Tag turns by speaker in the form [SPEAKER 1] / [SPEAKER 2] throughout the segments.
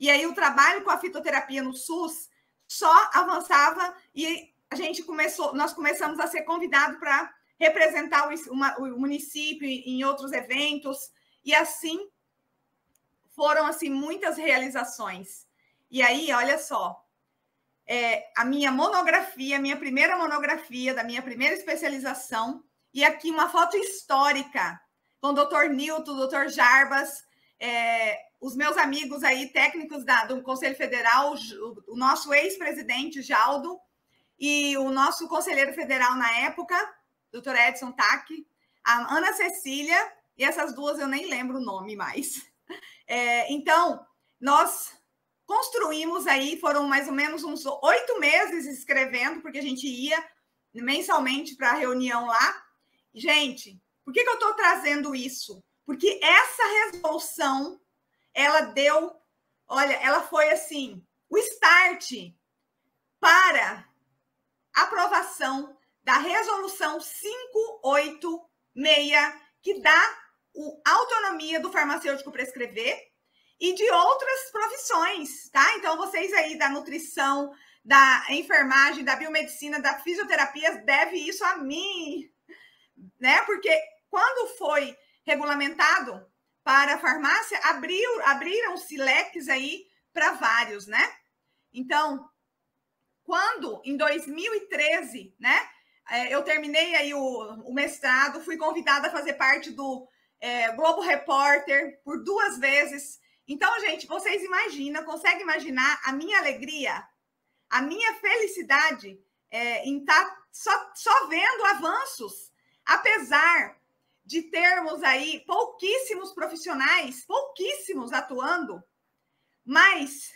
[SPEAKER 1] E aí o trabalho com a fitoterapia no SUS só avançava e nós começamos a ser convidados para representar o município em outros eventos, e assim foram assim muitas realizações. E aí, olha só, a minha monografia, minha primeira monografia da minha primeira especialização, e aqui uma foto histórica com o Dr. Nilton, o Dr. Jarbas, os meus amigos aí, técnicos do Conselho Federal, o nosso ex-presidente Jaldo, e o nosso conselheiro federal na época, Dr. Edson Tack, a Ana Cecília, e essas duas eu nem lembro o nome mais. Então, nós construímos aí, foram mais ou menos uns 8 meses escrevendo, porque a gente ia mensalmente para a reunião lá. Gente, por que eu estou trazendo isso? Porque essa resolução, ela foi assim, o start para aprovação da resolução 586, que dá a autonomia do farmacêutico prescrever e de outras profissões, tá? Então, vocês aí da nutrição, da enfermagem, da biomedicina, da fisioterapia, devem isso a mim, né? Porque quando foi regulamentado para a farmácia, abriram-se leques aí para vários, né? Então, quando, em 2013, né, eu terminei aí o mestrado, fui convidada a fazer parte do Globo Repórter por 2 vezes. Então, gente, vocês conseguem imaginar a minha alegria, a minha felicidade em estar só vendo avanços, apesar de termos aí pouquíssimos profissionais, pouquíssimos atuando, mas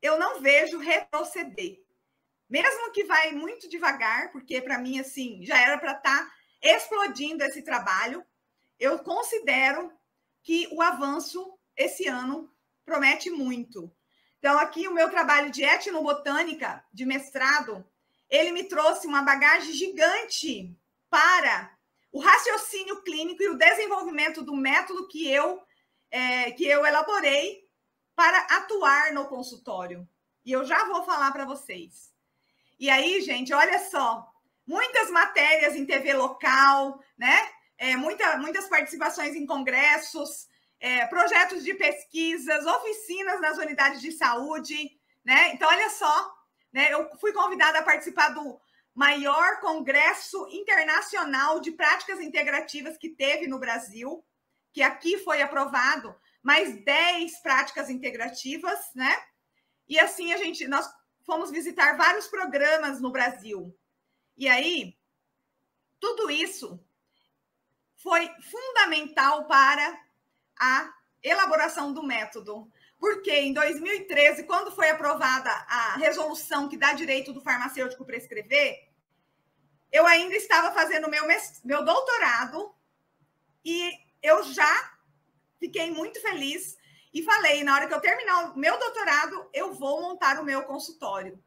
[SPEAKER 1] eu não vejo retroceder. Mesmo que vai muito devagar, porque para mim, assim, já era para estar explodindo esse trabalho, eu considero que o avanço esse ano promete muito. Então, aqui o meu trabalho de etnobotânica, de mestrado, ele me trouxe uma bagagem gigante para o raciocínio clínico e o desenvolvimento do método que eu elaborei para atuar no consultório. E eu já vou falar para vocês. E aí, gente, olha só, muitas matérias em TV local, né? Muitas participações em congressos, projetos de pesquisas, oficinas nas unidades de saúde, né? Então, olha só, né? Eu fui convidada a participar do maior congresso internacional de práticas integrativas que teve no Brasil, que aqui foi aprovado mais 10 práticas integrativas, né? E assim nós fomos visitar vários programas no Brasil. E aí, tudo isso foi fundamental para a elaboração do método. Porque em 2013, quando foi aprovada a resolução que dá direito do farmacêutico prescrever, eu ainda estava fazendo meu doutorado e eu já fiquei muito feliz e falei, na hora que eu terminar o meu doutorado, eu vou montar o meu consultório.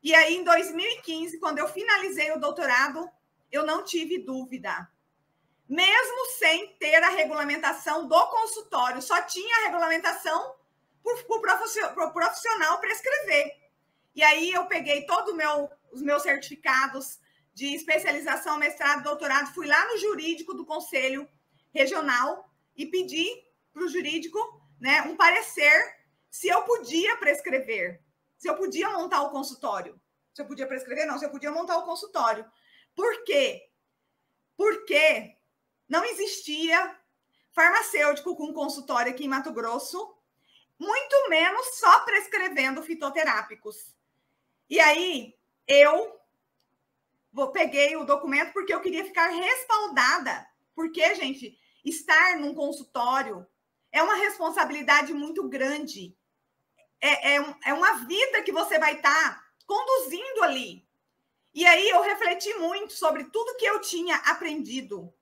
[SPEAKER 1] E aí, em 2015, quando eu finalizei o doutorado, eu não tive dúvida. Mesmo sem ter a regulamentação do consultório, só tinha a regulamentação para o profissional prescrever. E aí, eu peguei todos os meus certificados de especialização, mestrado, doutorado, fui lá no jurídico do Conselho Regional e pedi para o jurídico, né, um parecer se eu podia prescrever, se eu podia montar o consultório. Se eu podia prescrever, não, se eu podia montar o consultório. Por quê? Porque não existia farmacêutico com consultório aqui em Mato Grosso, muito menos só prescrevendo fitoterápicos. E aí, eu peguei o documento porque eu queria ficar respaldada. Porque, gente, estar num consultório é uma responsabilidade muito grande. É uma vida que você vai estar conduzindo ali. E aí eu refleti muito sobre tudo que eu tinha aprendido.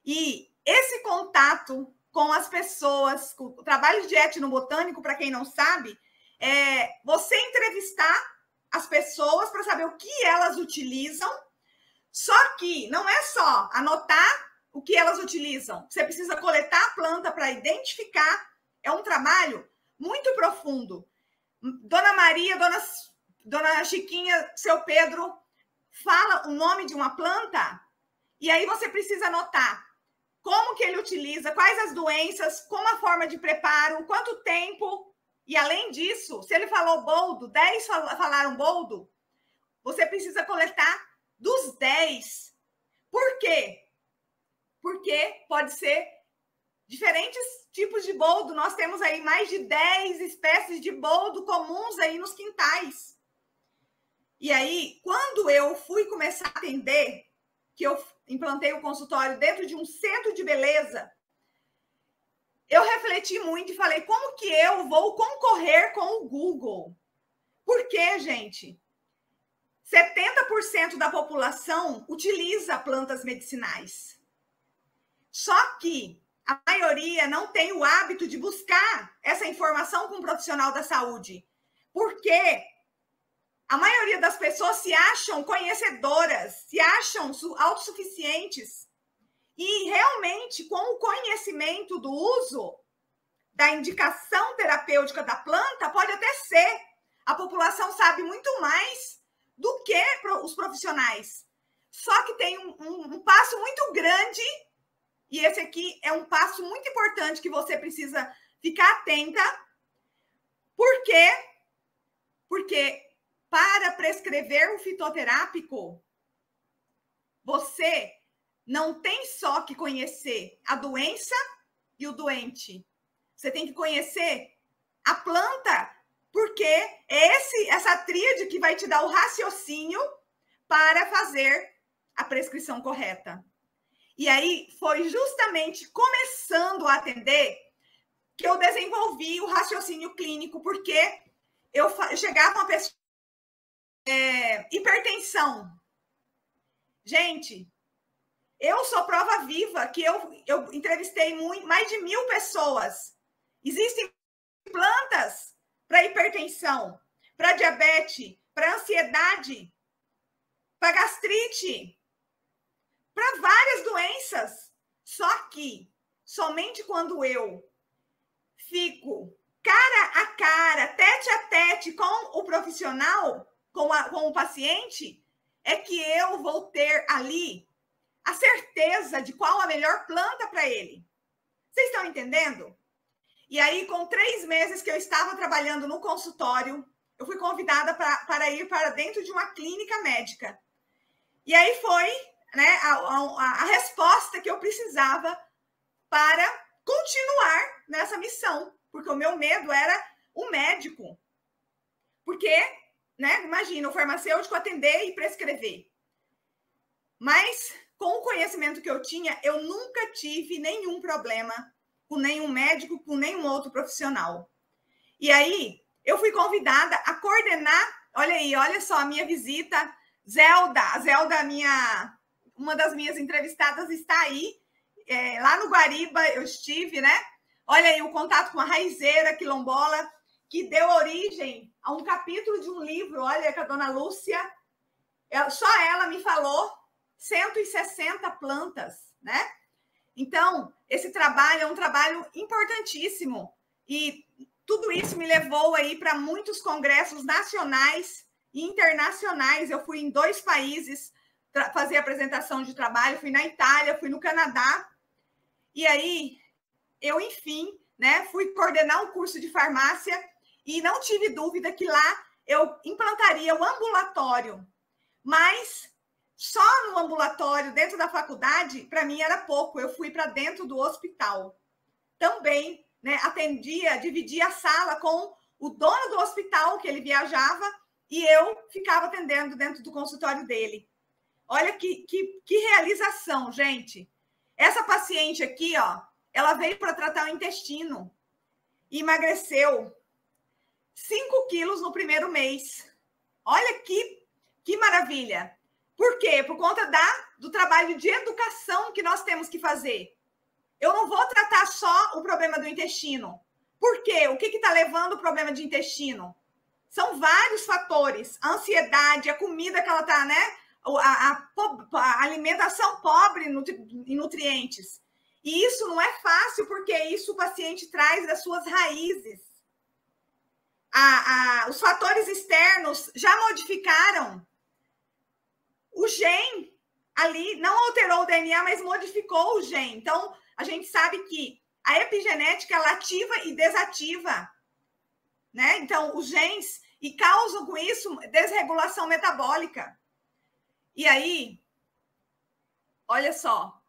[SPEAKER 1] E esse contato com as pessoas, com o trabalho de etnobotânico, para quem não sabe, é você entrevistar as pessoas para saber o que elas utilizam. Só que não é só anotar o que elas utilizam. Você precisa coletar a planta para identificar. É um trabalho muito profundo. Dona Maria, Dona Chiquinha, seu Pedro, fala o nome de uma planta e aí você precisa anotar como que ele utiliza, quais as doenças, como a forma de preparo, quanto tempo. E além disso, se ele falou boldo, 10 falaram boldo, você precisa coletar dos 10. Por quê? Porque pode ser diferentes tipos de boldo. Nós temos aí mais de 10 espécies de boldo comuns aí nos quintais. E aí, quando eu fui começar a atender, que eu implantei o consultório dentro de um centro de beleza, eu refleti muito e falei, como que eu vou concorrer com o Google? Por quê, gente? 70% da população utiliza plantas medicinais. Só que a maioria não tem o hábito de buscar essa informação com um profissional da saúde. Porque a maioria das pessoas se acham conhecedoras, se acham autossuficientes. E realmente, com o conhecimento do uso, da indicação terapêutica da planta, pode até ser. A população sabe muito mais do que os profissionais. Só que tem um passo muito grande, e esse aqui é um passo muito importante que você precisa ficar atenta. Por quê? Porque para prescrever o fitoterápico, você não tem só que conhecer a doença e o doente. Você tem que conhecer a planta, porque é essa tríade que vai te dar o raciocínio para fazer a prescrição correta. E aí, foi justamente começando a atender que eu desenvolvi o raciocínio clínico, porque eu chegava uma pessoa... hipertensão. Gente, eu sou prova viva que eu entrevistei mais de 1.000 pessoas. Existem plantas para hipertensão, para diabetes, para ansiedade, para gastrite, para várias doenças. Só que somente quando eu fico cara a cara, tete a tete com o profissional, com o paciente, é que eu vou ter ali a certeza de qual a melhor planta para ele. Vocês estão entendendo? E aí, com 3 meses que eu estava trabalhando no consultório, eu fui convidada para ir para dentro de uma clínica médica. E aí foi, né, a resposta que eu precisava para continuar nessa missão, porque o meu medo era o médico. Porque, né, imagina, o farmacêutico atender e prescrever. Mas, com o conhecimento que eu tinha, eu nunca tive nenhum problema com nenhum médico, com nenhum outro profissional. E aí, eu fui convidada a coordenar, olha aí, olha só a minha visita, a Zelda, uma das minhas entrevistadas, está aí, lá no Guariba eu estive, né? Olha aí o contato com a raizeira quilombola, que deu origem a um capítulo de um livro, olha, com a dona Lúcia, só ela me falou 160 plantas, né? Então, esse trabalho é um trabalho importantíssimo e tudo isso me levou aí para muitos congressos nacionais e internacionais. Eu fui em 2 países fazer apresentação de trabalho, fui na Itália, fui no Canadá. E aí, eu, enfim, né, fui coordenar um curso de farmácia e não tive dúvida que lá eu implantaria o ambulatório. Mas só no ambulatório, dentro da faculdade, para mim era pouco. Eu fui para dentro do hospital. Também, né, atendia, dividia a sala com o dono do hospital, que ele viajava, e eu ficava atendendo dentro do consultório dele. Olha que realização, gente. Essa paciente aqui, ó, ela veio para tratar o intestino e emagreceu 5 quilos no primeiro mês. Olha que maravilha. Por quê? Por conta do trabalho de educação que nós temos que fazer. Eu não vou tratar só o problema do intestino. Por quê? O que está levando o problema de intestino? São vários fatores. A ansiedade, a comida que ela está, né? A alimentação pobre em nutrientes. E isso não é fácil, porque isso o paciente traz das suas raízes. os fatores externos já modificaram o gene ali, não alterou o DNA, mas modificou o gene. Então, a gente sabe que a epigenética ela ativa e desativa, né? Então, os genes e causam com isso desregulação metabólica. E aí, olha só,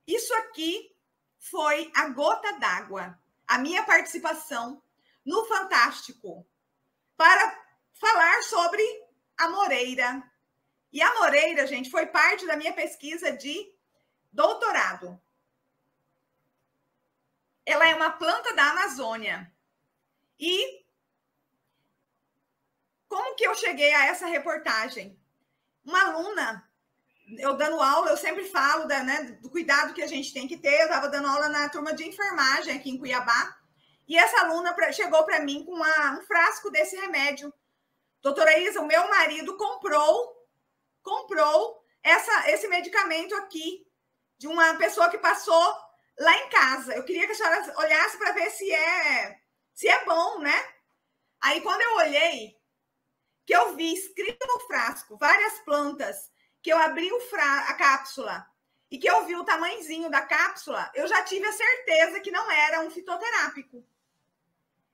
[SPEAKER 1] isso aqui foi a gota d'água, a minha participação no Fantástico para falar sobre a moreira. E a moreira, gente, foi parte da minha pesquisa de doutorado. Ela é uma planta da Amazônia. E como que eu cheguei a essa reportagem? Uma aluna, eu dando aula, eu sempre falo do cuidado que a gente tem que ter. Eu estava dando aula na turma de enfermagem aqui em Cuiabá. E essa aluna chegou para mim com um frasco desse remédio. Doutora Isa, o meu marido comprou esse medicamento aqui de uma pessoa que passou lá em casa. Eu queria que a senhora olhasse para ver se é bom, né? Aí, quando eu olhei, que eu vi escrito no frasco várias plantas, que eu abri a cápsula e que eu vi o tamanhozinho da cápsula, eu já tive a certeza que não era um fitoterápico.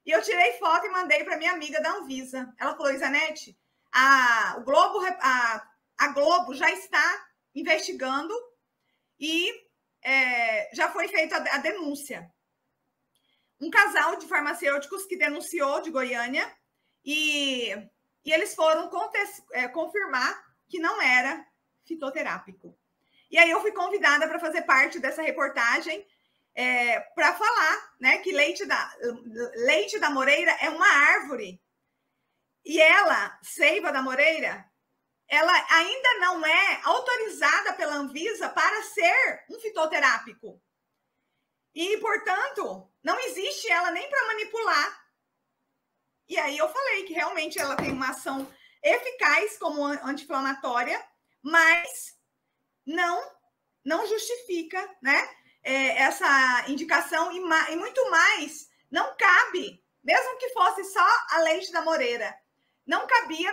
[SPEAKER 1] E eu tirei foto e mandei para minha amiga da Anvisa. Ela falou, Isanete, a Globo já está investigando e já foi feita a denúncia. Um casal de farmacêuticos que denunciou de Goiânia e eles foram confirmar que não era fitoterápico. E aí eu fui convidada para fazer parte dessa reportagem para falar, né, que leite da moreira é uma árvore. E ela, seiva da moreira, ela ainda não é autorizada pela Anvisa para ser um fitoterápico. E, portanto, não existe ela nem para manipular. E aí eu falei que realmente ela tem uma ação eficaz como anti-inflamatória, mas não justifica, né, essa indicação e muito mais não cabe, mesmo que fosse só a leite da moreira, não cabia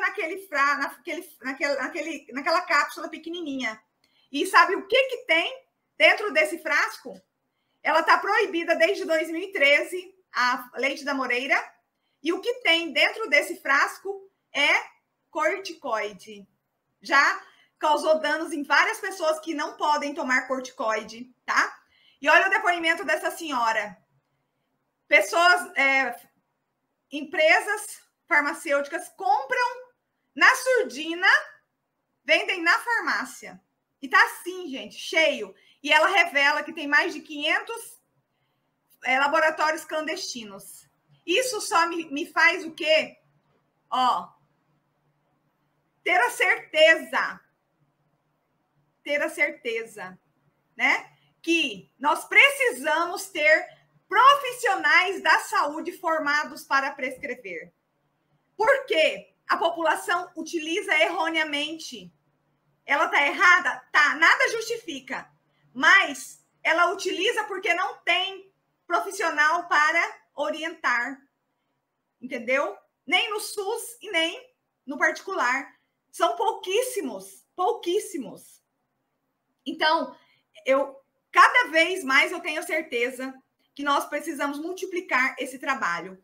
[SPEAKER 1] naquela cápsula pequenininha. E sabe o que tem dentro desse frasco? Ela está proibida desde 2013, a leite da moreira, e o que tem dentro desse frasco é corticoide. Já causou danos em várias pessoas que não podem tomar corticoide, tá? E olha o depoimento dessa senhora. Empresas farmacêuticas compram na surdina, vendem na farmácia. E tá assim, gente, cheio. E ela revela que tem mais de 500 laboratórios clandestinos. Isso só me faz o quê? Ter a certeza, né? Que nós precisamos ter profissionais da saúde formados para prescrever. Por quê? A população utiliza erroneamente. Ela está errada? Tá, nada justifica. Mas ela utiliza porque não tem profissional para orientar. Entendeu? Nem no SUS e nem no particular. São pouquíssimos. Então, cada vez mais eu tenho certeza que nós precisamos multiplicar esse trabalho.